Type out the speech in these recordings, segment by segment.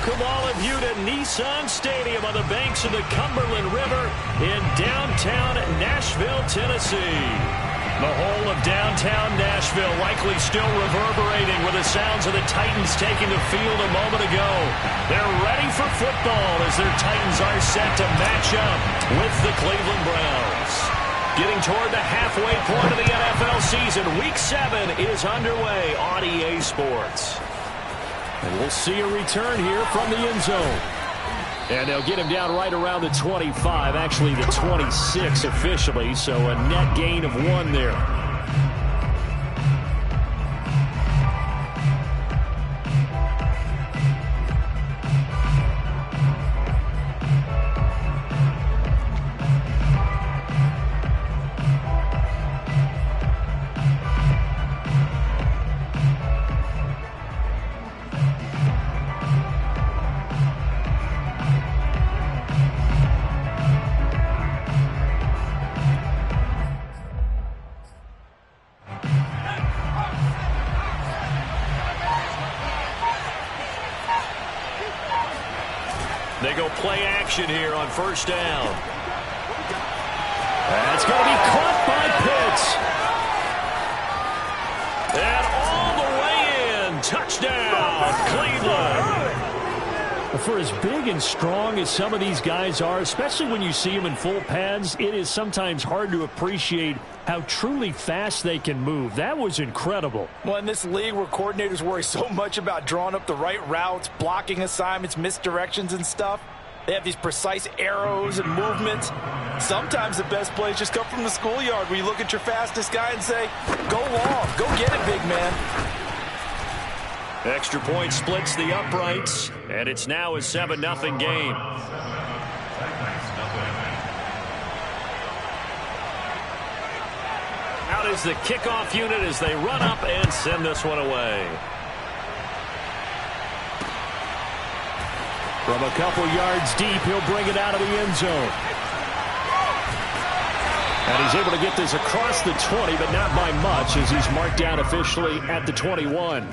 welcome all of you to Nissan Stadium on the banks of the Cumberland River in downtown Nashville, Tennessee. The whole of downtown Nashville likely still reverberating with the sounds of the Titans taking the field a moment ago. They're ready for football as their Titans are set to match up with the Cleveland Browns. Getting toward the halfway point of the NFL season, Week 7 is underway on EA Sports. And we'll see a return here from the end zone. And they'll get him down right around the 25, actually the 26 officially, so a net gain of 1 there. They go play action here on first down. That's going to be caught by Pitts. And all the way in. Touchdown, Cleveland. For as big and strong as some of these guys are, especially when you see them in full pads, it is sometimes hard to appreciate how truly fast they can move. That was incredible. Well, in this league where coordinators worry so much about drawing up the right routes, blocking assignments, misdirections and stuff, they have these precise arrows and movements. Sometimes the best plays just come from the schoolyard where you look at your fastest guy and say, go long, go get it, big man. Extra point splits the uprights, and it's now a 7-0 game. Out is the kickoff unit as they run up and send this one away. From a couple yards deep, he'll bring it out of the end zone. And he's able to get this across the 20, but not by much as he's marked down officially at the 21.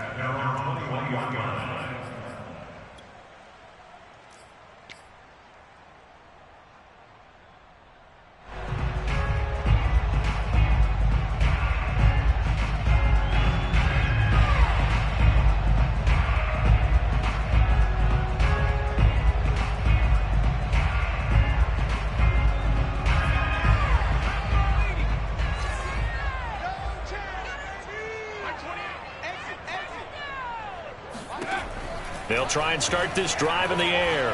They'll try and start this drive in the air.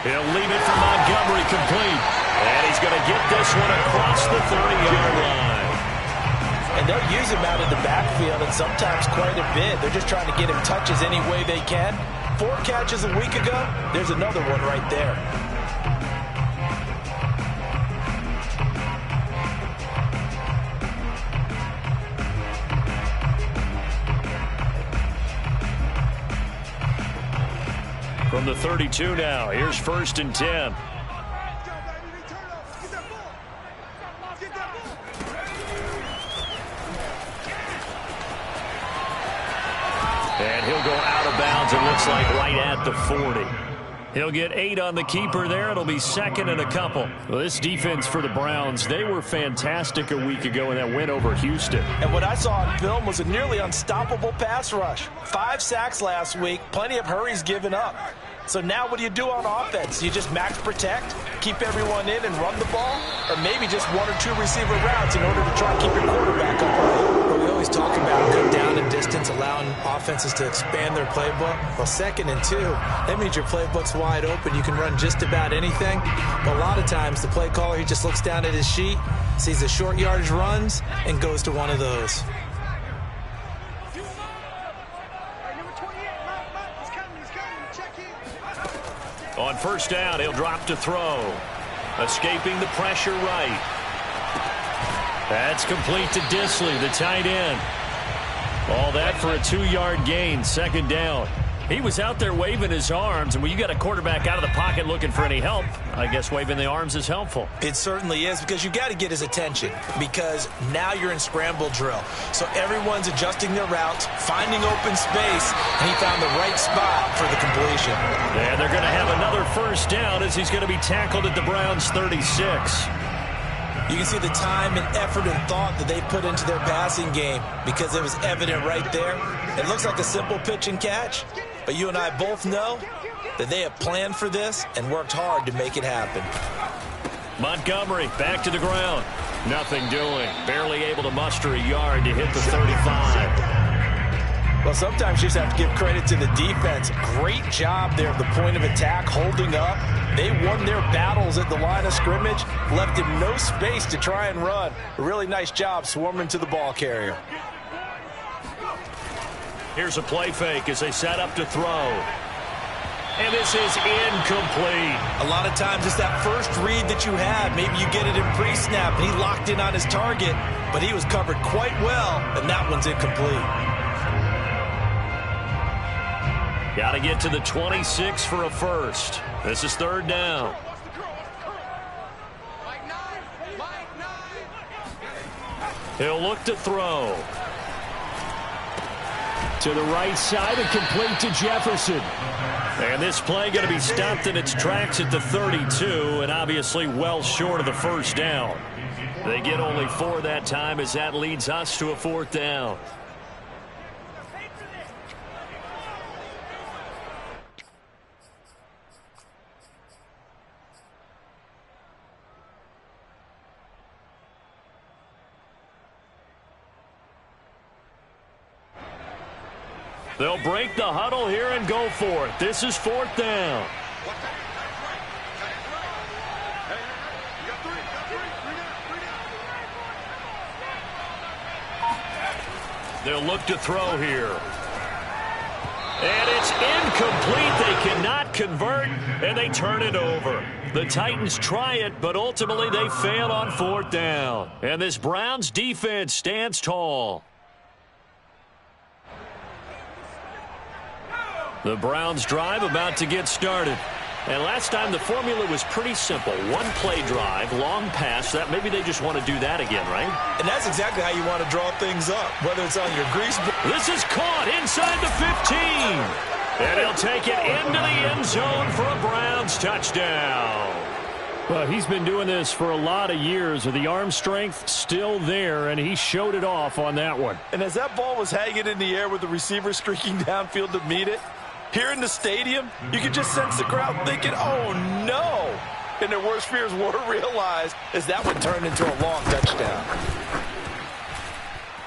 He'll leave it for Montgomery complete. And he's going to get this one across the 30-yard line. And they'll use him out of the backfield and sometimes quite a bit. They're just trying to get him touches any way they can. 4 catches a week ago. There's another one right there. From the 32 now, here's 1st and 10. And he'll go out of bounds, it looks like, right at the 40. He'll get 8 on the keeper there. It'll be 2nd and a couple. Well, this defense for the Browns, they were fantastic a week ago in that win over Houston. And what I saw on film was a nearly unstoppable pass rush. 5 sacks last week, plenty of hurries given up. So now what do you do on offense? You just max protect, keep everyone in and run the ball, or maybe just 1 or 2 receiver routes in order to try and keep your quarterback upright? Well, we always talk about good down and distance, allowing offenses to expand their playbook. Well, 2nd and 2, that means your playbook's wide open. You can run just about anything. But a lot of times the play caller, he just looks down at his sheet, sees the short yardage runs, and goes to one of those. On first down, he'll drop to throw. Escaping the pressure right. That's complete to Disley, the tight end. All that for a 2-yard gain, 2nd down. He was out there waving his arms, and when you got a quarterback out of the pocket looking for any help, I guess waving the arms is helpful. It certainly is, because you got to get his attention, because now you're in scramble drill. So everyone's adjusting their routes, finding open space, and he found the right spot for the completion. And they're going to have another first down as he's going to be tackled at the Browns' 36. You can see the time and effort and thought that they put into their passing game, because it was evident right there. It looks like a simple pitch and catch, but you and I both know that they have planned for this and worked hard to make it happen. Montgomery back to the ground. Nothing doing. Barely able to muster a yard to hit the 35. Well, sometimes you just have to give credit to the defense. Great job there at the point of attack, holding up. They won their battles at the line of scrimmage, left him no space to try and run. A really nice job swarming to the ball carrier. Here's a play fake as they set up to throw. And this is incomplete. A lot of times it's that first read that you have. Maybe you get it in pre-snap, and he locked in on his target, but he was covered quite well, and that one's incomplete. Got to get to the 26 for a first. This is third down. He'll look to throw. To the right side and complete to Jefferson. And this play going to be stopped in its tracks at the 32, and obviously well short of the first down. They get only 4 that time as that leads us to a fourth down. They'll break the huddle here and go for it. This is fourth down. They'll look to throw here. And it's incomplete. They cannot convert, and they turn it over. The Titans try it, but ultimately they fail on fourth down. And this Browns defense stands tall. The Browns drive about to get started. And last time the formula was pretty simple. One play drive, long pass. That maybe they just want to do that again, right? And that's exactly how you want to draw things up, whether it's on your grease. This is caught inside the 15. And he'll take it into the end zone for a Browns touchdown. Well, he's been doing this for a lot of years, with the arm strength still there, and he showed it off on that one. And as that ball was hanging in the air with the receiver streaking downfield to meet it, here in the stadium, you could just sense the crowd thinking, oh, no. And their worst fears were realized as that one turned into a long touchdown.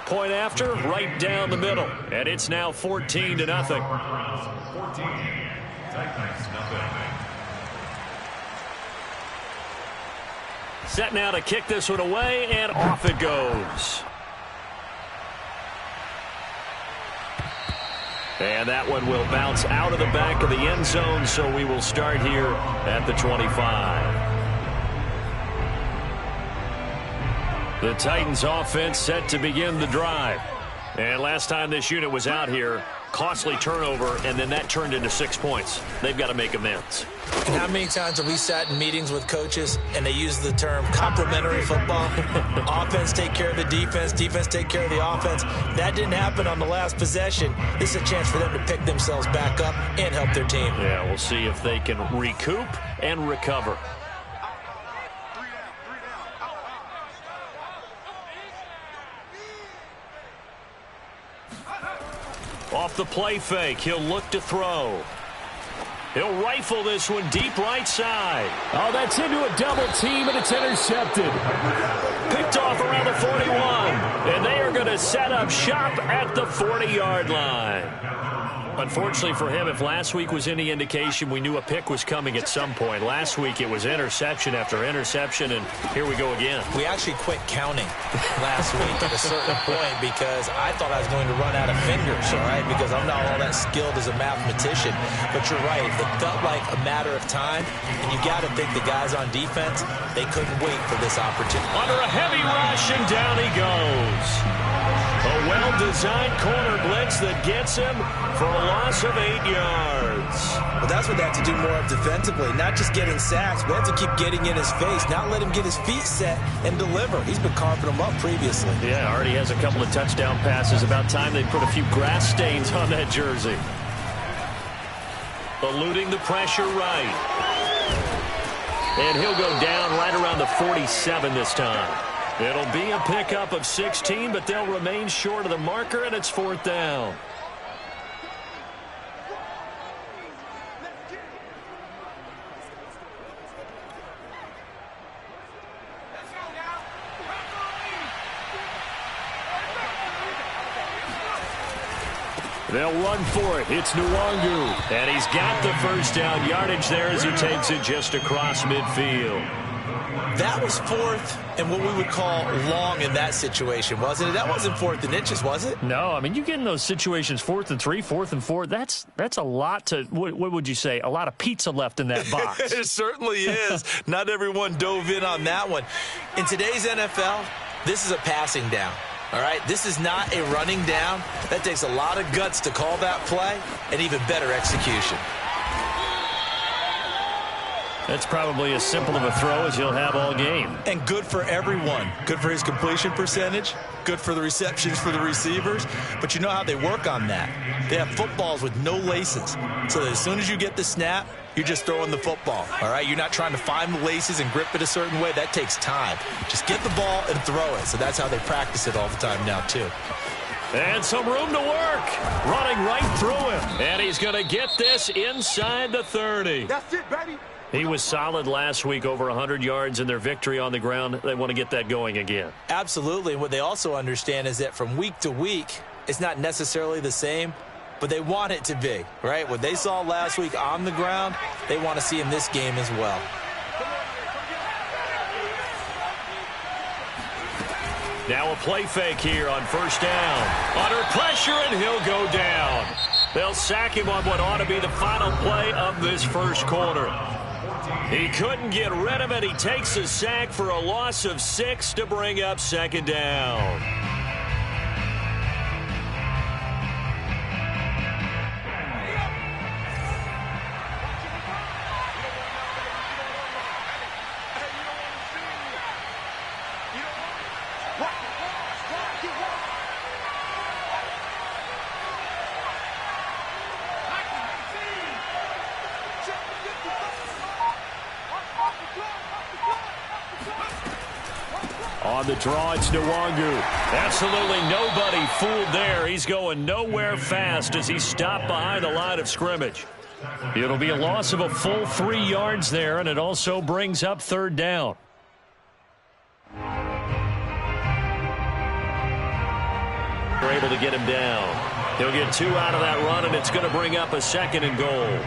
Point after, right down the middle. And it's now 14-0. Set now to kick this one away, and off it goes. And that one will bounce out of the back of the end zone, so we will start here at the 25. The Titans offense set to begin the drive. And last time this unit was out here, costly turnover, and then that turned into 6 points. They've got to make amends. And how many times have we sat in meetings with coaches and they use the term complementary football? Offense take care of the defense, defense take care of the offense. That didn't happen on the last possession. This is a chance for them to pick themselves back up and help their team. Yeah, we'll see if they can recoup and recover. Off the play fake, he'll look to throw. He'll rifle this one deep right side. Oh, that's into a double team, and it's intercepted. Picked off around the 41, and they are going to set up shop at the 40-yard line. Unfortunately for him, if last week was any indication, we knew a pick was coming at some point. Last week it was interception after interception, and here we go again. We actually quit counting last week at a certain point because I thought I was going to run out of fingers, all right, because I'm not all that skilled as a mathematician. But you're right. It felt like a matter of time, and you got to think the guys on defense, they couldn't wait for this opportunity. Under a heavy rush, and down he goes. A well-designed corner blitz that gets him for a loss of 8 yards. Well, that's what they have to do more of defensively, not just getting sacks, but they have to keep getting in his face, not let him get his feet set and deliver. He's been carving them up previously. Yeah, already has a couple of touchdown passes. About time they put a few grass stains on that jersey. Eluding the pressure right. And he'll go down right around the 47 this time. It'll be a pickup of 16, but they'll remain short of the marker, and it's 4th down. They'll run for it. It's Nwangu. And he's got the first down yardage there as he takes it just across midfield. That was 4th and what we would call long in that situation, wasn't it? That wasn't 4th and inches, was it? No, I mean, you get in those situations 4th and 3, 4th and 4. That's a lot to, what would you say, a lot of pizza left in that box. It certainly is. Not everyone dove in on that one. In today's NFL, this is a passing down. All right, this is not a running down. That takes a lot of guts to call that play and even better execution. That's probably as simple of a throw as he'll have all game. And good for everyone. Good for his completion percentage. Good for the receptions for the receivers. But you know how they work on that. They have footballs with no laces. So that as soon as you get the snap, you're just throwing the football. All right, you're not trying to find the laces and grip it a certain way. That takes time. Just get the ball and throw it. So that's how they practice it all the time now, too. And some room to work. Running right through him. And he's going to get this inside the 30. That's it, baby. He was solid last week, over 100 yards in their victory on the ground. They want to get that going again. Absolutely. And what they also understand is that from week to week, it's not necessarily the same, but they want it to be, right? What they saw last week on the ground, they want to see in this game as well. Now a play fake here on 1st down. Under pressure, and he'll go down. They'll sack him on what ought to be the final play of this first quarter. He couldn't get rid of it. He takes a sack for a loss of 6 to bring up 2nd down. On the draw, it's Nwangu. Absolutely nobody fooled there. He's going nowhere fast as he's stopped behind the line of scrimmage. It'll be a loss of a full 3 yards there, and it also brings up 3rd down. They're able to get him down. He'll get 2 out of that run, and it's going to bring up a 2nd and goal.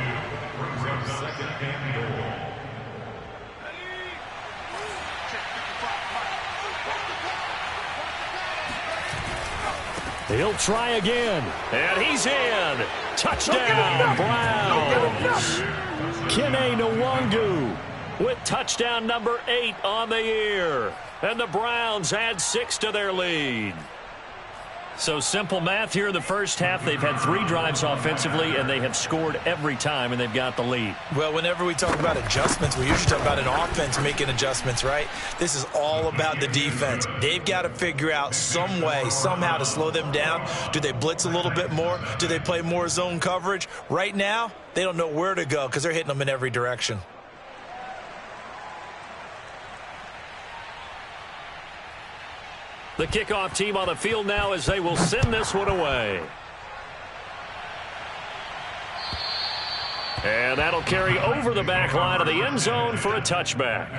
He'll try again, and he's in. Touchdown, Browns. Kene Nwangu with touchdown number 8 on the year. And the Browns add 6 to their lead. So simple math here in the first half. They've had 3 drives offensively, and they have scored every time, and they've got the lead. Well, whenever we talk about adjustments, we usually talk about an offense making adjustments, right? This is all about the defense. They've got to figure out some way, somehow to slow them down. Do they blitz a little bit more? Do they play more zone coverage? Right now, they don't know where to go because they're hitting them in every direction. The kickoff team on the field now as they will send this one away. And that'll carry over the back line of the end zone for a touchback.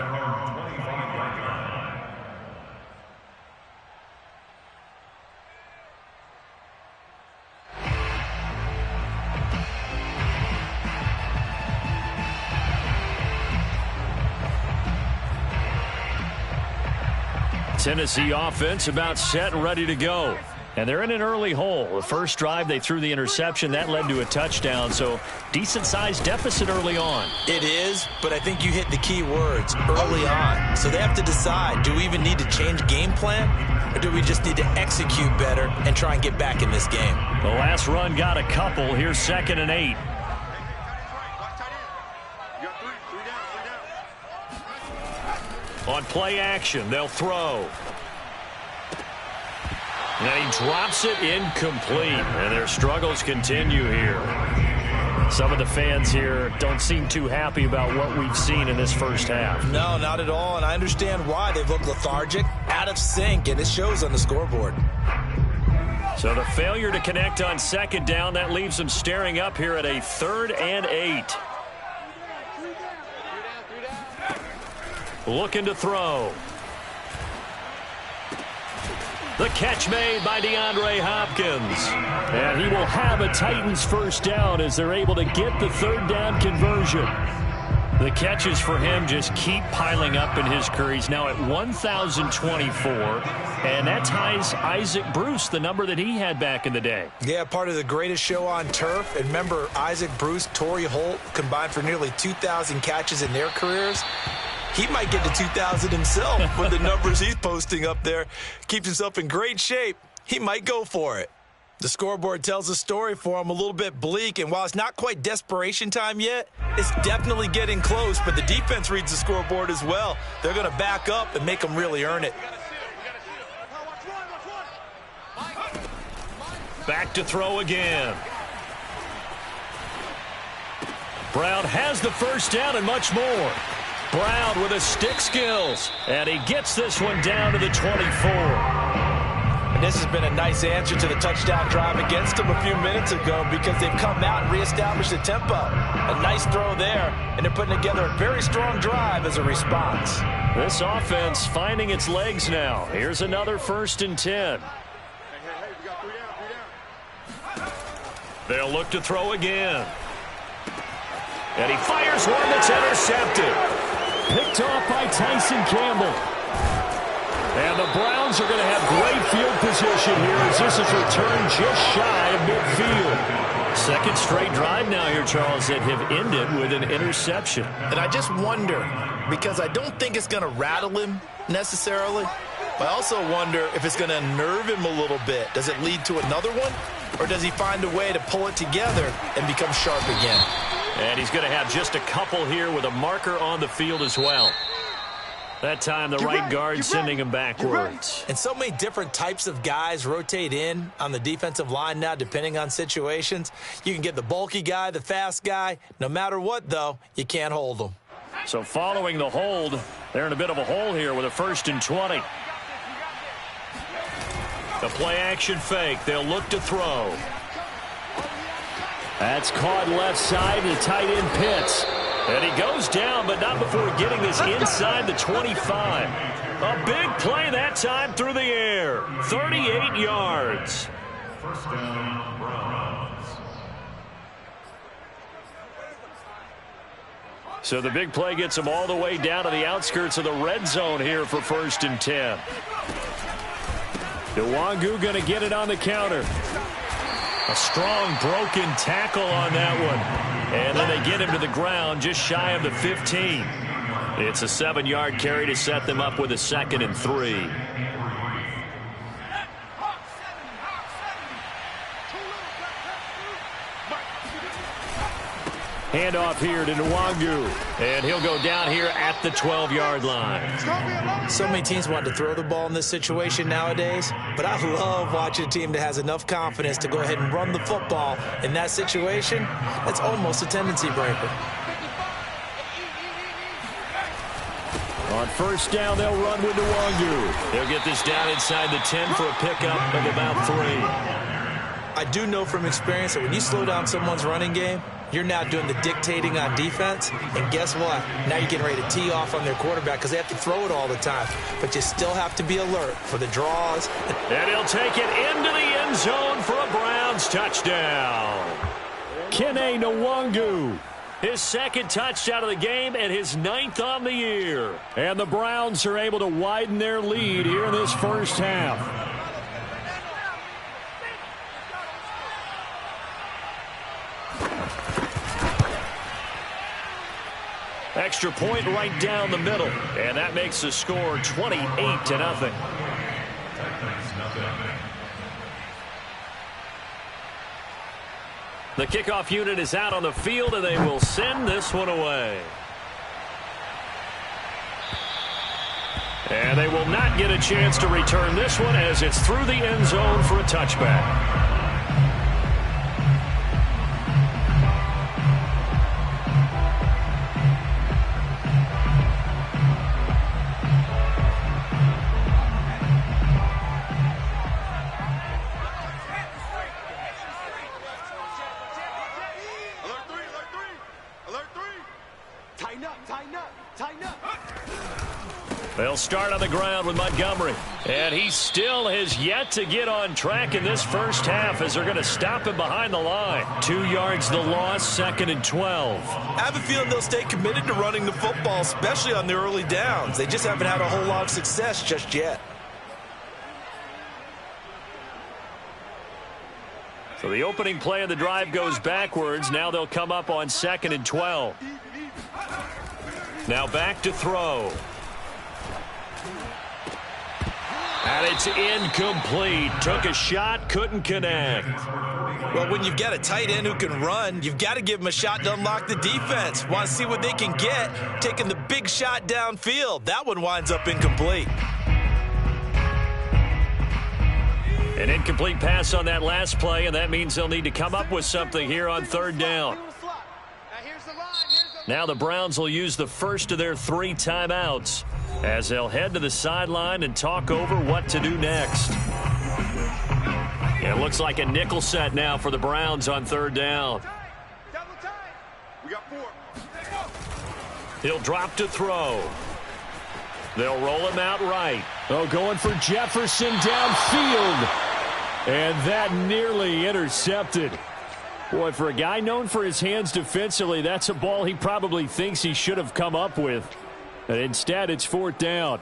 Tennessee offense about set and ready to go. And they're in an early hole. The first drive, they threw the interception. That led to a touchdown, so decent-sized deficit early on. It is, but I think you hit the key words, early on. So they have to decide, do we even need to change game plan, or do we just need to execute better and try and get back in this game? The last run got a couple. Here's 2nd and 8. On play action, they'll throw. And he drops it incomplete. And their struggles continue here. Some of the fans here don't seem too happy about what we've seen in this first half. No, not at all. And I understand why. They've looked lethargic, out of sync, and it shows on the scoreboard. So the failure to connect on 2nd down, that leaves them staring up here at a 3rd and 8. Looking to throw. The catch made by DeAndre Hopkins. And he will have a Titans first down as they're able to get the 3rd down conversion. The catches for him just keep piling up in his career. He's now at 1,024. And that ties Isaac Bruce, the number that he had back in the day. Yeah, part of the greatest show on turf. And remember, Isaac Bruce, Torrey Holt combined for nearly 2,000 catches in their careers. He might get to 2,000 himself with the numbers he's posting up there. Keeps himself in great shape. He might go for it. The scoreboard tells a story for him, a little bit bleak, and while it's not quite desperation time yet, it's definitely getting close, but the defense reads the scoreboard as well. They're going to back up and make them really earn it. Back to throw again. Brown has the first down and much more. Brown with his stick skills, and he gets this one down to the 24. And this has been a nice answer to the touchdown drive against them a few minutes ago because they've come out and reestablished the tempo. A nice throw there, and they're putting together a very strong drive as a response. This offense finding its legs now. Here's another 1st and 10. They'll look to throw again. And he fires one that's intercepted. Picked off by Tyson Campbell. And the Browns are going to have great field position here as this is returned just shy of midfield. 2nd straight drive now here, Charles, that have ended with an interception. And I just wonder, because I don't think it's going to rattle him necessarily, but I also wonder if it's going to unnerve him a little bit. Does it lead to another one? Or does he find a way to pull it together and become sharp again? And he's going to have just a couple here with a marker on the field as well. That time the right guard sending him backwards. And so many different types of guys rotate in on the defensive line now depending on situations. You can get the bulky guy, the fast guy. No matter what, though, you can't hold them. So following the hold, they're in a bit of a hole here with a 1st and 20. The play action fake. They'll look to throw. That's caught left side. The tight end Pitts. And he goes down, but not before getting this inside the 25. A big play that time through the air. 38 yards. First down, Browns. So the big play gets him all the way down to the outskirts of the red zone here for 1st and 10. Nwangu going to get it on the counter. A strong broken tackle on that one. And then they get him to the ground just shy of the 15. It's a 7-yard carry to set them up with a 2nd and 3. Handoff here to Nwangu. And he'll go down here at the 12-yard line. So many teams want to throw the ball in this situation nowadays, but I love watching a team that has enough confidence to go ahead and run the football in that situation. That's almost a tendency breaker. On 1st down, they'll run with Nwangu. They'll get this down inside the 10 for a pickup of about 3. I do know from experience that when you slow down someone's running game, you're now doing the dictating on defense. And guess what? Now you're getting ready to tee off on their quarterback because they have to throw it all the time. But you still have to be alert for the draws. And he'll take it into the end zone for a Browns touchdown. Kene Nwangu. His 2nd touchdown of the game and his 9th on the year. And the Browns are able to widen their lead here in this first half. Extra point right down the middle. And that makes the score 28-0. The kickoff unit is out on the field, and they will send this one away. And they will not get a chance to return this one as it's through the end zone for a touchback. They'll start on the ground with Montgomery. And he still has yet to get on track in this first half as they're going to stop him behind the line. 2 yards the loss, 2nd and 12. I have a feeling they'll stay committed to running the football, especially on the early downs. They just haven't had a whole lot of success just yet. So the opening play of the drive goes backwards. Now they'll come up on 2nd and 12. Now back to throw. And it's incomplete. Took a shot, couldn't connect. Well, when you've got a tight end who can run, you've got to give him a shot to unlock the defense. Want to see what they can get, taking the big shot downfield. That one winds up incomplete. An incomplete pass on that last play, and that means they'll need to come up with something here on 3rd down. Now the Browns will use the first of their 3 timeouts as they'll head to the sideline and talk over what to do next. It looks like a nickel set now for the Browns on 3rd down. We got 4. He'll drop to throw. They'll roll him out right. Oh, going for Jefferson downfield. And that nearly intercepted. Boy, for a guy known for his hands defensively, that's a ball he probably thinks he should have come up with. And instead, it's 4th down.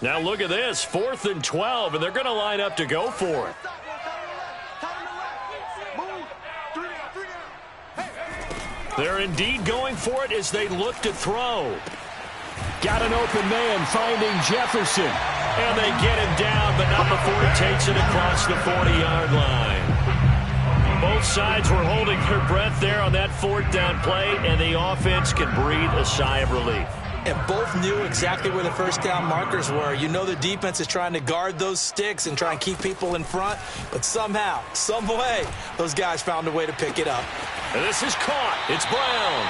Now look at this, 4th and 12, and they're going to line up to go for it. They're indeed going for it as they look to throw. Got an open man finding Jefferson. And they get him down, but not before he takes it across the 40-yard line. Both sides were holding their breath there on that 4th down play, and the offense can breathe a sigh of relief. And both knew exactly where the first down markers were. You know the defense is trying to guard those sticks and try and keep people in front, but somehow, some way, those guys found a way to pick it up. And this is caught. It's Brown.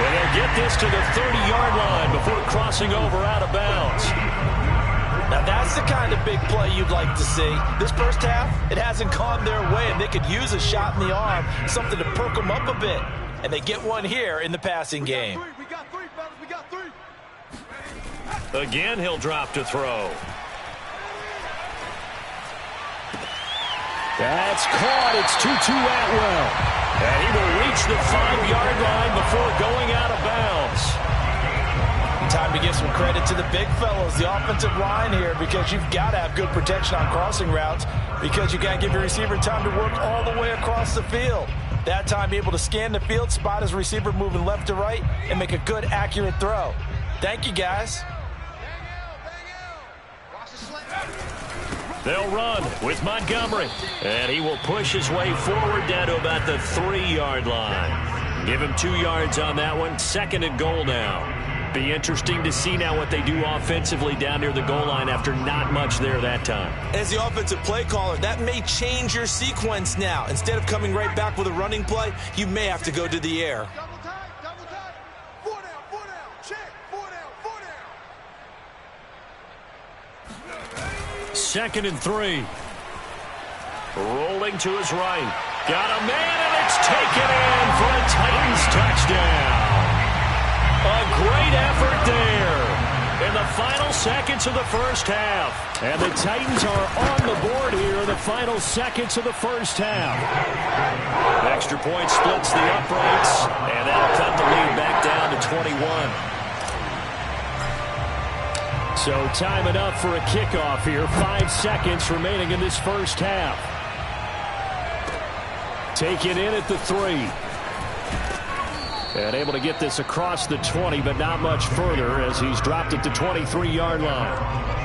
And they'll get this to the 30-yard line before crossing over out of bounds. Now that's the kind of big play you'd like to see. This first half, it hasn't gone their way, and they could use a shot in the arm, something to perk them up a bit. And they get one here in the passing game. We got 3, fellas. We got 3. Again, he'll drop to throw. That's caught. It's Tutu Atwell. And he will reach the 5-yard line before going out of bounds. Time to give some credit to the big fellows, the offensive line here, because you've got to have good protection on crossing routes because you got to give your receiver time to work all the way across the field. That time, be able to scan the field, spot his receiver moving left to right, and make a good, accurate throw. Thank you, guys. They'll run with Montgomery, and he will push his way forward down to about the 3-yard line. Give him 2 yards on that one. 2nd and goal now. Be interesting to see now what they do offensively down near the goal line after not much there that time. As the offensive play caller, that may change your sequence now. Instead of coming right back with a running play, you may have to go to the air. Double time. 4 down. Check. 4 down. 2nd and 3. Rolling to his right. Got a man, and it's taken in for a Titans touchdown. A great effort there in the final seconds of the first half. And the Titans are on the board here in the final seconds of the first half. Extra point splits the uprights, and that'll cut the lead back down to 21. So time enough for a kickoff here. 5 seconds remaining in this first half. Taken in at the 3. And able to get this across the 20, but not much further as he's dropped at the 23-yard line.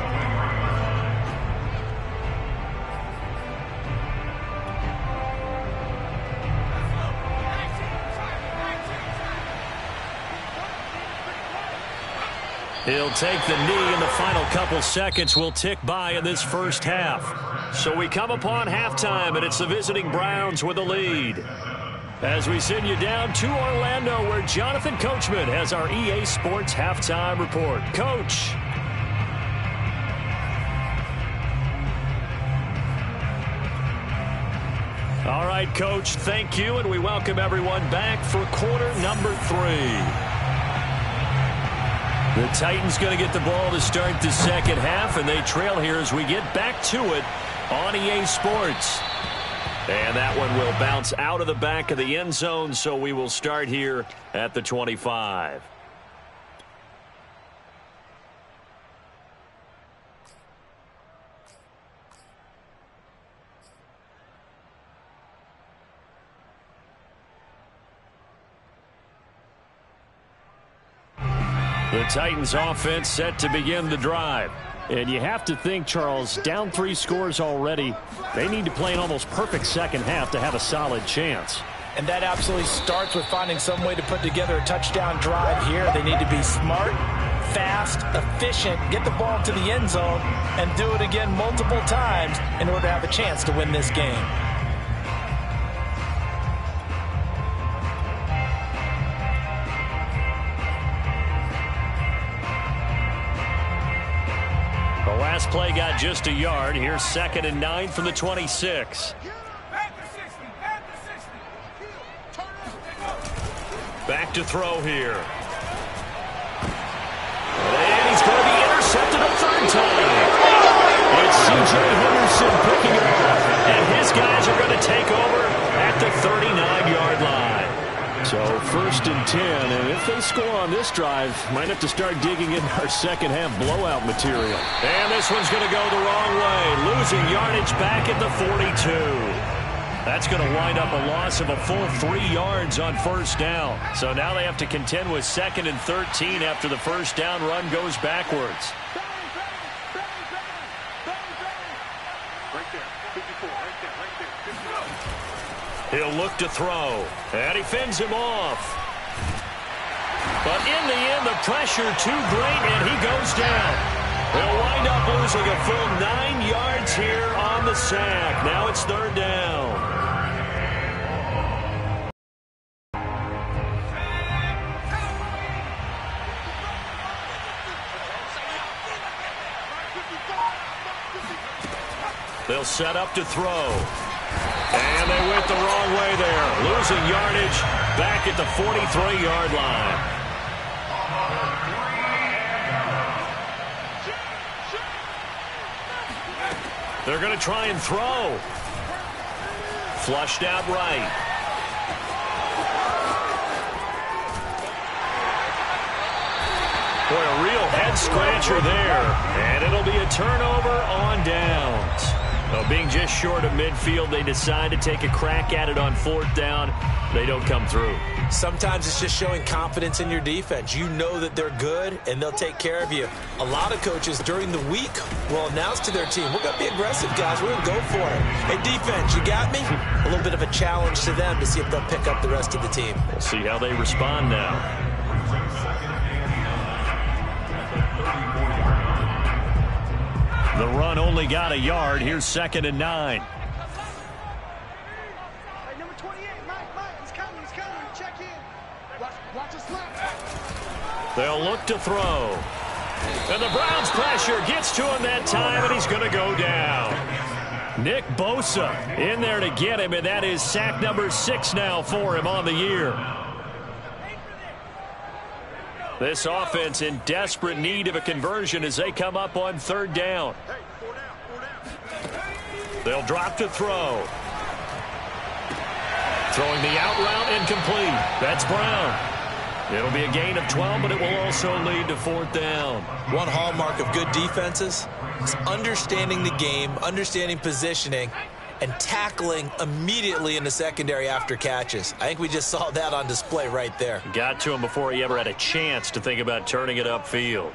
He'll take the knee, and the final couple seconds will tick by in this first half. So we come upon halftime, and it's the visiting Browns with a lead. As we send you down to Orlando, where Jonathan Coachman has our EA Sports Halftime Report. Coach. All right, Coach, thank you, and we welcome everyone back for quarter number 3. The Titans going to get the ball to start the second half, and they trail here as we get back to it on EA Sports. And that one will bounce out of the back of the end zone, so we will start here at the 25. The Titans offense set to begin the drive. And you have to think, Charles, down 3 scores already. They need to play an almost perfect second half to have a solid chance. And that absolutely starts with finding some way to put together a touchdown drive here. They need to be smart, fast, efficient, get the ball to the end zone, and do it again multiple times in order to have a chance to win this game. Last play got just a yard. Here's 2nd and 9 from the 26. Back to throw here. And he's going to be intercepted a 3rd time. It's C.J. Henderson picking it up. And his guys are going to take over at the 39-yard line. So 1st and 10, and if they score on this drive, might have to start digging in our second half blowout material. And this one's going to go the wrong way, losing yardage back at the 42. That's going to wind up a loss of a full 3 yards on 1st down. So now they have to contend with 2nd and 13 after the 1st down run goes backwards. He'll look to throw, and he fends him off. But in the end, the pressure too great, and he goes down. They'll wind up losing a full 9 yards here on the sack. Now it's 3rd down. They'll set up to throw. And they went the wrong way there. Losing yardage back at the 43-yard line. They're going to try and throw. Flushed out right. Boy, a real head-scratcher there. And it'll be a turnover on downs. Well, being just short of midfield, they decide to take a crack at it on 4th down. They don't come through. Sometimes it's just showing confidence in your defense. You know that they're good, and they'll take care of you. A lot of coaches during the week will announce to their team, we're going to be aggressive, guys. We're going to go for it. Hey, defense, you got me? A little bit of a challenge to them to see if they'll pick up the rest of the team. We'll see how they respond now. The run only got a yard. Here's 2nd and 9. Hey, number 28, Mike, he's coming, check in. Watch his left. They'll look to throw. And the Browns' pressure gets to him that time, and he's going to go down. Nick Bosa in there to get him, and that is sack number 6 now for him on the year. This offense in desperate need of a conversion as they come up on 3rd down. They'll drop to throw. Throwing the out route incomplete. That's Brown. It'll be a gain of 12, but it will also lead to 4th down. One hallmark of good defenses is understanding the game, understanding positioning, and tackling immediately in the secondary after catches. I think we just saw that on display right there. Got to him before he ever had a chance to think about turning it upfield.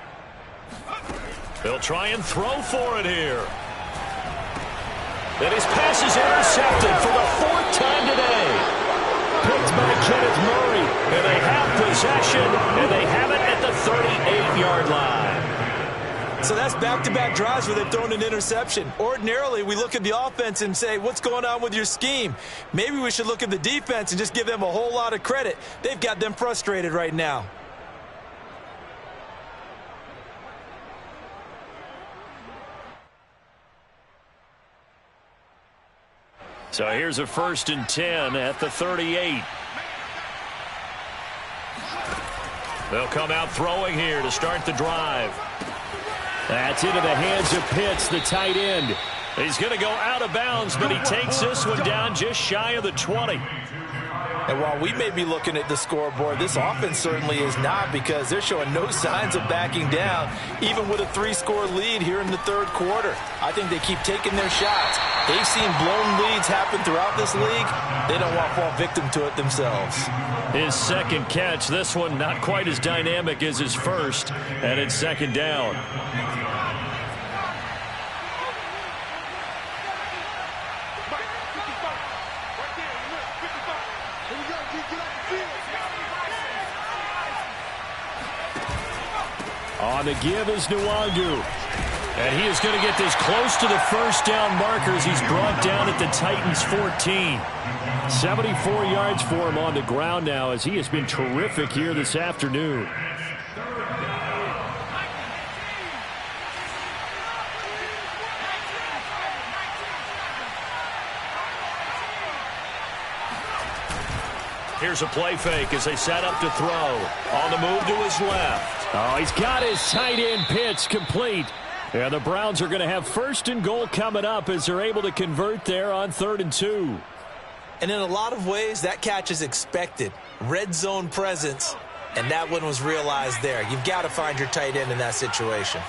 They'll try and throw for it here. And his pass is intercepted for the 4th time today. Picked by Kenneth Murray. And they have possession, and they have it at the 38-yard line. So that's back-to-back drives where they've thrown an interception. Ordinarily, we look at the offense and say, what's going on with your scheme? Maybe we should look at the defense and just give them a whole lot of credit. They've got them frustrated right now. So here's a 1st and 10 at the 38. They'll come out throwing here to start the drive. That's into the hands of Pitts, the tight end. He's going to go out of bounds, but he takes this one down just shy of the 20. And while we may be looking at the scoreboard, this offense certainly is not, because they're showing no signs of backing down, even with a 3-score lead here in the 3rd quarter. I think they keep taking their shots. They've seen blown leads happen throughout this league. They don't want to fall victim to it themselves. His 2nd catch, this one not quite as dynamic as his 1st, and it's 2nd down. On the give is Nwangu. And he is going to get this close to the 1st down markers. He's brought down at the Titans' 14. 74 yards for him on the ground now, as he has been terrific here this afternoon. Here's a play fake as they set up to throw. On the move to his left. Oh, he's got his tight end pitch complete. And the Browns are going to have 1st and goal coming up as they're able to convert there on 3rd and 2. And in a lot of ways, that catch is expected. Red zone presence, and that one was realized there. You've got to find your tight end in that situation.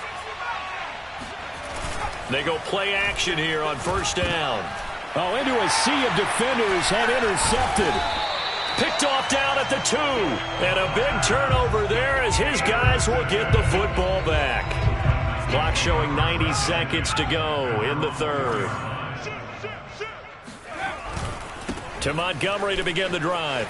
They go play action here on 1st down. Oh, into a sea of defenders and intercepted. Picked off down at the 2. And a big turnover there as his guys will get the football back. Clock showing 90 seconds to go in the 3rd. To Montgomery to begin the drive.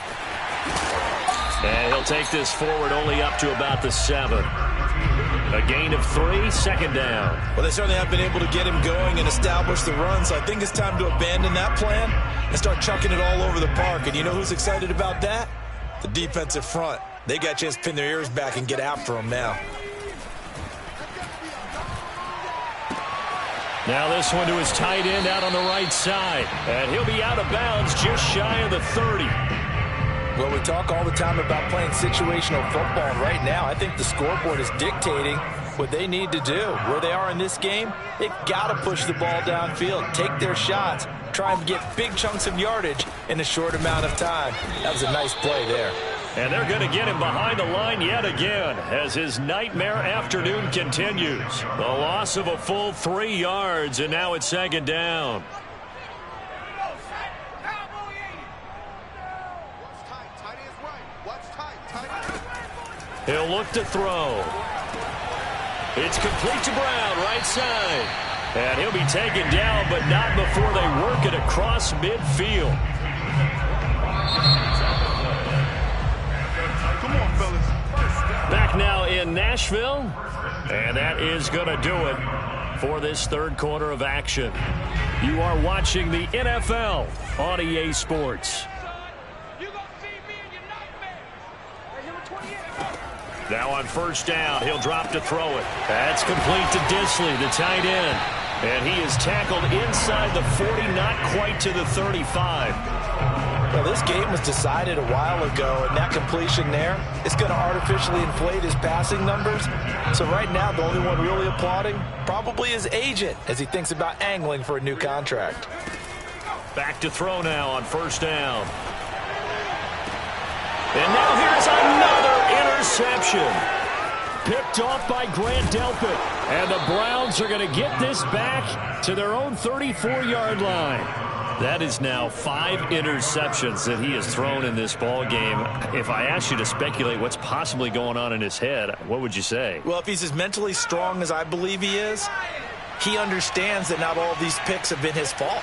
And he'll take this forward only up to about the 7. A gain of 3, 2nd down. Well, they certainly have been able to get him going and establish the run, so I think it's time to abandon that plan and start chucking it all over the park. And you know who's excited about that? The defensive front. They got a chance to pin their ears back and get after him now. Now this one to his tight end out on the right side. And he'll be out of bounds just shy of the 30. Well, we talk all the time about playing situational football, and right now I think the scoreboard is dictating what they need to do. Where they are in this game, they've got to push the ball downfield, take their shots, try and get big chunks of yardage in a short amount of time. That was a nice play there. And they're going to get him behind the line yet again as his nightmare afternoon continues. The loss of a full 3 yards, and now it's 2nd down. He'll look to throw. It's complete to Brown, right side. And he'll be taken down, but not before they work it across midfield. Come on, fellas. Back now in Nashville. And that is going to do it for this 3rd quarter of action. You are watching the NFL on EA Sports. Now on 1st down, he'll drop to throw it. That's complete to Disley, the tight end. And he is tackled inside the 40, not quite to the 35. Well, this game was decided a while ago, and that completion there is going to artificially inflate his passing numbers. So right now, the only one really applauding probably his agent as he thinks about angling for a new contract. Back to throw now on 1st down. And now here's another interception. Picked off by Grant Delpit. And the Browns are going to get this back to their own 34-yard line. That is now 5 interceptions that he has thrown in this ball game. If I asked you to speculate what's possibly going on in his head, what would you say? Well, if he's as mentally strong as I believe he is, he understands that not all of these picks have been his fault.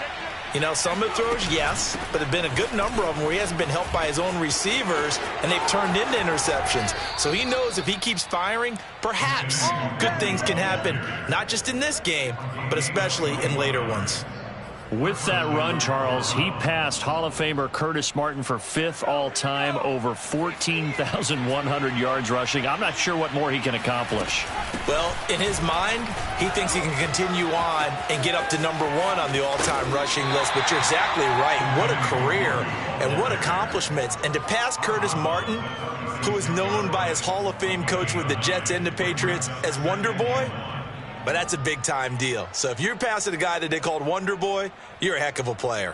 You know, some of the throws, yes, but there have been a good number of them where he hasn't been helped by his own receivers, and they've turned into interceptions. So he knows if he keeps firing, perhaps good things can happen, not just in this game, but especially in later ones. With that run, Charles, he passed Hall of Famer Curtis Martin for 5th all-time, over 14,100 yards rushing. I'm not sure what more he can accomplish. Well, in his mind, he thinks he can continue on and get up to number 1 on the all-time rushing list. But you're exactly right. What a career and what accomplishments. And to pass Curtis Martin, who is known by his Hall of Fame coach with the Jets and the Patriots as Wonder Boy, but that's a big-time deal. So if you're passing a guy that they called Wonder Boy, you're a heck of a player.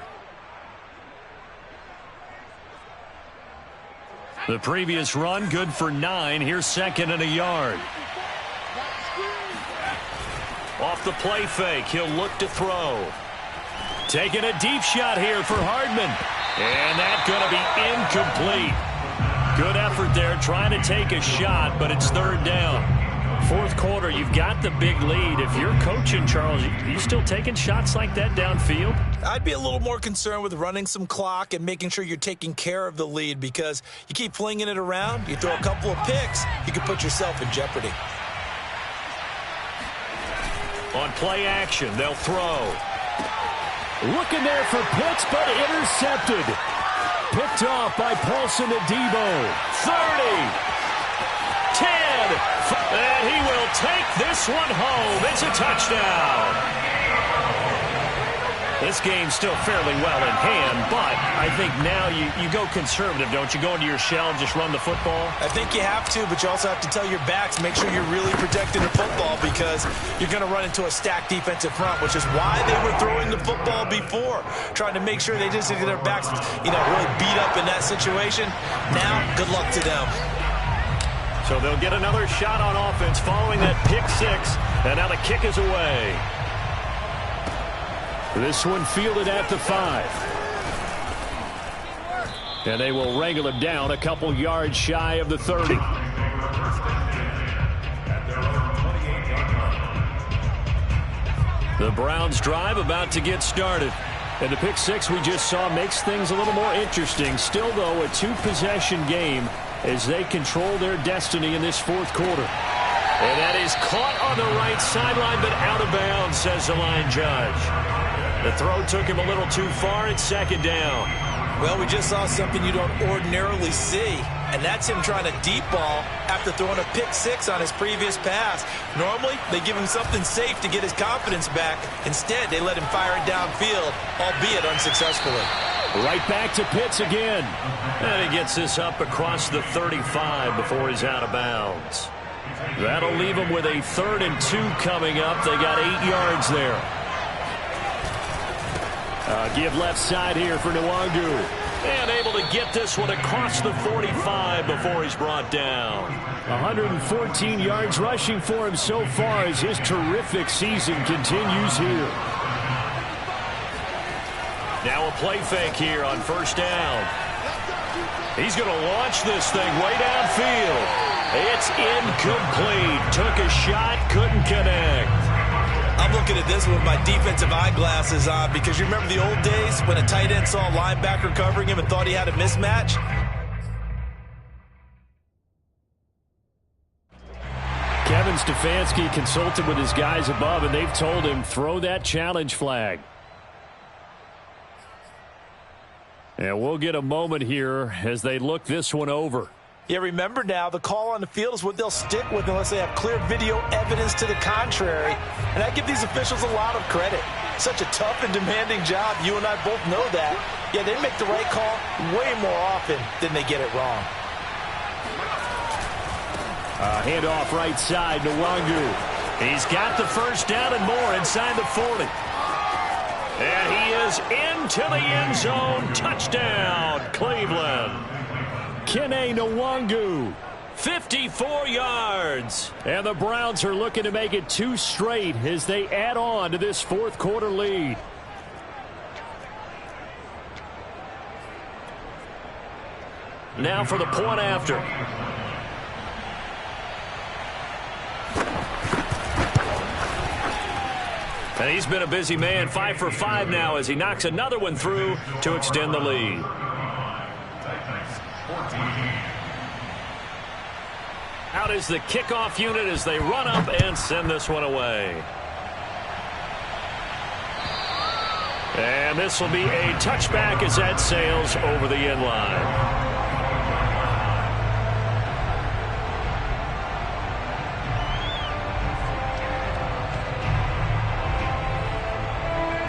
The previous run, good for 9. Here's 2nd and a yard. Off the play fake, he'll look to throw. Taking a deep shot here for Hardman. And that's going to be incomplete. Good effort there, trying to take a shot, but it's 3rd down. 4th quarter, you've got the big lead. If you're coaching, Charles, you still taking shots like that downfield? I'd be a little more concerned with running some clock and making sure you're taking care of the lead, because you keep flinging it around, you throw a couple of picks, you can put yourself in jeopardy. On play action, they'll throw. Looking there for Pitts, but intercepted. Picked off by Paulson Adebo. 30. 10, and he will take this one home. It's a touchdown. This game's still fairly well in hand, but I think now you go conservative, don't you? Go into your shell and just run the football? I think you have to, but you also have to tell your backs, make sure you're really protecting the football, because you're going to run into a stacked defensive front, which is why they were throwing the football before, trying to make sure they just get their backs, really beat up in that situation. Now, good luck to them. So they'll get another shot on offense following that pick 6, and now the kick is away. This one fielded at the 5. And they will wrangle him down a couple yards shy of the 30. The Browns drive about to get started. And the pick 6 we just saw makes things a little more interesting. Still, though, a 2-possession game as they control their destiny in this 4th quarter. And that is caught on the right sideline, but out of bounds, says the line judge. The throw took him a little too far. It's 2nd down. Well, we just saw something you don't ordinarily see, and that's him trying to deep ball after throwing a pick 6 on his previous pass. Normally, they give him something safe to get his confidence back. Instead, they let him fire it downfield, albeit unsuccessfully. Right back to Pitts again. And he gets this up across the 35 before he's out of bounds. That'll leave him with a 3rd and 2 coming up. They got 8 yards there. Give left side here for Nwangu. And able to get this one across the 45 before he's brought down. 114 yards rushing for him so far as his terrific season continues here. Now a play fake here on 1st down. He's going to launch this thing way downfield. It's incomplete. Took a shot, couldn't connect. I'm looking at this with my defensive eyeglasses on, because you remember the old days when a tight end saw a linebacker covering him and thought he had a mismatch? Kevin Stefanski consulted with his guys above, and they've told him throw that challenge flag. And we'll get a moment here as they look this one over. Yeah, remember now, the call on the field is what they'll stick with unless they have clear video evidence to the contrary. And I give these officials a lot of credit. Such a tough and demanding job. You and I both know that. Yeah, they make the right call way more often than they get it wrong. Handoff right side to Nwangu. He's got the 1st down and more inside the 40. And he is into the end zone. Touchdown, Cleveland. Kene Nwangu. 54 yards. And the Browns are looking to make it 2 straight as they add on to this fourth quarter lead. Now for the point after. And he's been a busy man, 5 for 5 now as he knocks another one through to extend the lead. Out is the kickoff unit as they run up and send this one away. And this will be a touchback as that sails over the end line.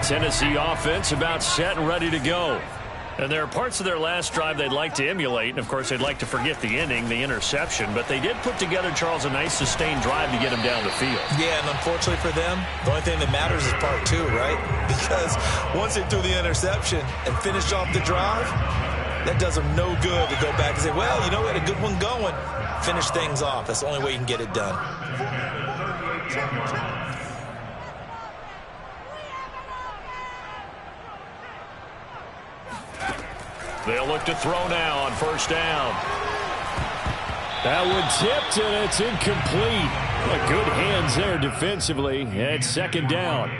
Tennessee offense about set and ready to go. And there are parts of their last drive they'd like to emulate. And, of course, they'd like to forget the ending, the interception. But they did put together, Charles, a nice sustained drive to get them down the field. Yeah, and unfortunately for them, the only thing that matters is part 2, right? Because once they threw the interception and finished off the drive, that does them no good to go back and say, well, you know, we had a good one going. Finish things off. That's the only way you can get it done. They'll look to throw now on first down. That one tipped, and it's incomplete. Good hands there defensively. It's second down.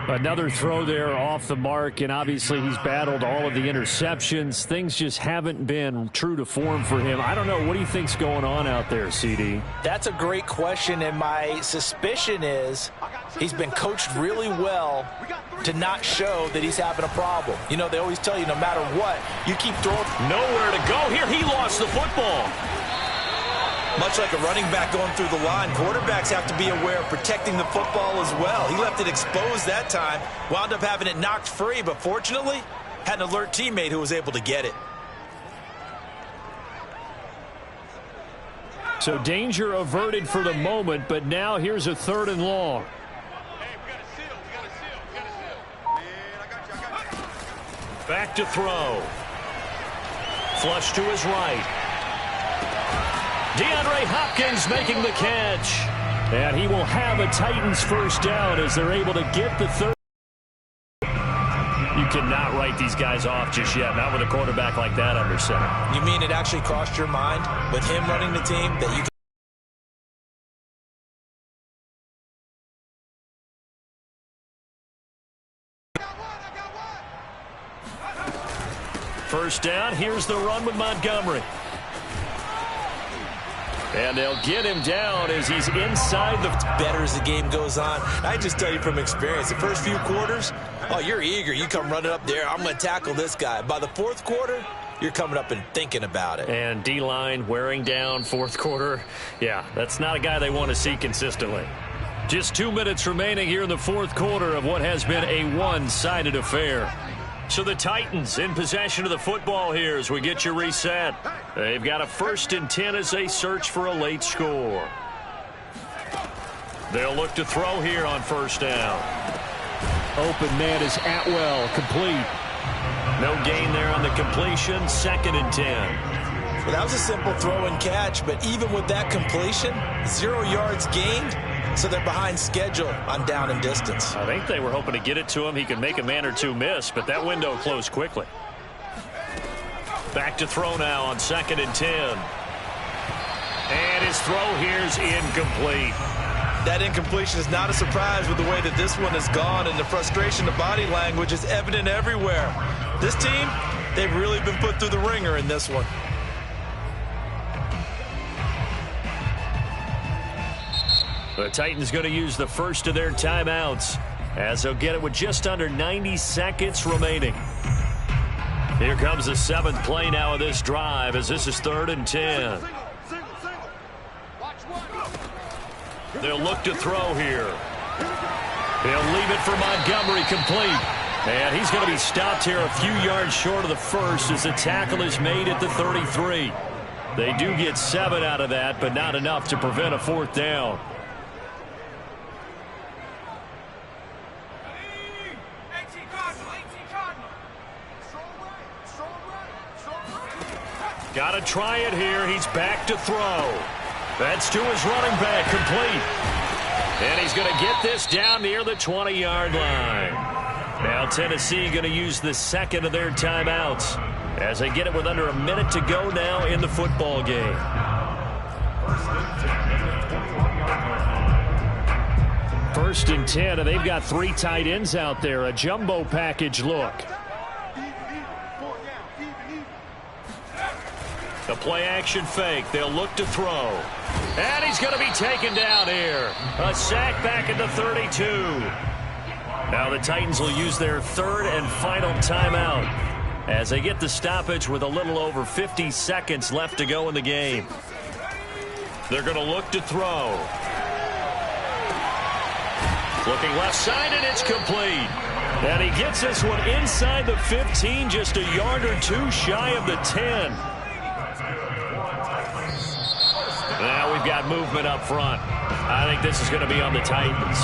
Another throw there off the mark, and obviously he's battled all of the interceptions. Things just haven't been true to form for him. I don't know. What do you think's going on out there, CD? That's a great question, and my suspicion is he's been coached really well to not show that he's having a problem. You know, they always tell you no matter what, you keep throwing. Nowhere to go here. He lost the football. Much like a running back going through the line, quarterbacks have to be aware of protecting the football as well. He left it exposed that time, wound up having it knocked free, but fortunately, had an alert teammate who was able to get it. So danger averted for the moment, but now here's a 3rd and long. Back to throw. Flush to his right. DeAndre Hopkins making the catch. And he will have a Titans first down as they're able to get the 3rd. You cannot write these guys off just yet, not with a quarterback like that under center. You mean it actually crossed your mind with him running the team that you can... First down, here's the run with Montgomery. And they'll get him down as he's inside the... Better as the game goes on. I just tell you from experience, the first few quarters, oh, you're eager. You come running up there, I'm going to tackle this guy. By the 4th quarter, you're coming up and thinking about it. And D-line wearing down 4th quarter. Yeah, that's not a guy they want to see consistently. Just 2 minutes remaining here in the 4th quarter of what has been a one-sided affair. So the Titans in possession of the football here as we get you reset. They've got a 1st and 10 as they search for a late score. They'll look to throw here on first down. Open man is Atwell, complete. No gain there on the completion, 2nd and 10. Well, that was a simple throw and catch, but even with that completion, 0 yards gained. So they're behind schedule on down and distance. I think they were hoping to get it to him. He could make a man or two miss, but that window closed quickly. Back to throw now on 2nd and 10. And his throw here's incomplete. That incompletion is not a surprise with the way that this one has gone, and the frustration, the body language is evident everywhere. This team, they've really been put through the ringer in this one. The Titans going to use the first of their timeouts as they'll get it with just under 90 seconds remaining. Here comes the 7th play now of this drive as this is 3rd and 10. They'll look to throw here. He'll leave it for Montgomery complete. And he's going to be stopped here a few yards short of the first as the tackle is made at the 33. They do get 7 out of that, but not enough to prevent a 4th down. Got to try it here. He's back to throw. That's to his running back, complete. And he's going to get this down near the 20-yard line. Now Tennessee going to use the second of their timeouts as they get it with under a minute to go now in the football game. First and 10, and they've got 3 tight ends out there. A jumbo package look. The play-action fake. They'll look to throw. And he's going to be taken down here. A sack back at the 32. Now the Titans will use their third and final timeout as they get the stoppage with a little over 50 seconds left to go in the game. They're going to look to throw. Looking left side, and it's complete. And he gets this one inside the 15, just a yard or two shy of the 10. Now we've got movement up front. I think this is going to be on the Titans.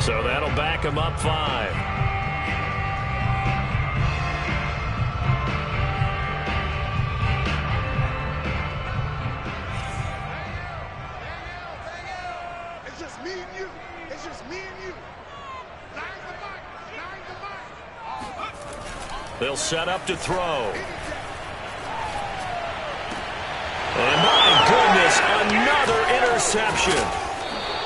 So that'll back them up 5. It's just me and you. It's just me and you. Line the mic. They'll set up to throw. And my goodness, another interception.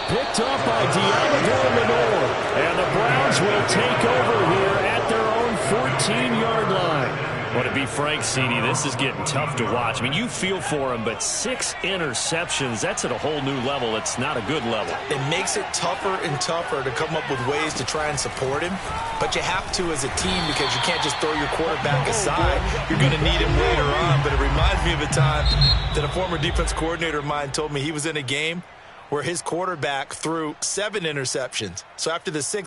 Picked up by Deommodore Lenoir. And the Browns will take over here at their own 14-yard line. Well, to be frank, CD, this is getting tough to watch. I mean, you feel for him, but 6 interceptions, that's at a whole new level. It's not a good level. It makes it tougher and tougher to come up with ways to try and support him. But you have to as a team because you can't just throw your quarterback aside. You're going to need him later on. But it reminds me of a time that a former defense coordinator of mine told me he was in a game where his quarterback threw 7 interceptions. So after the 6th,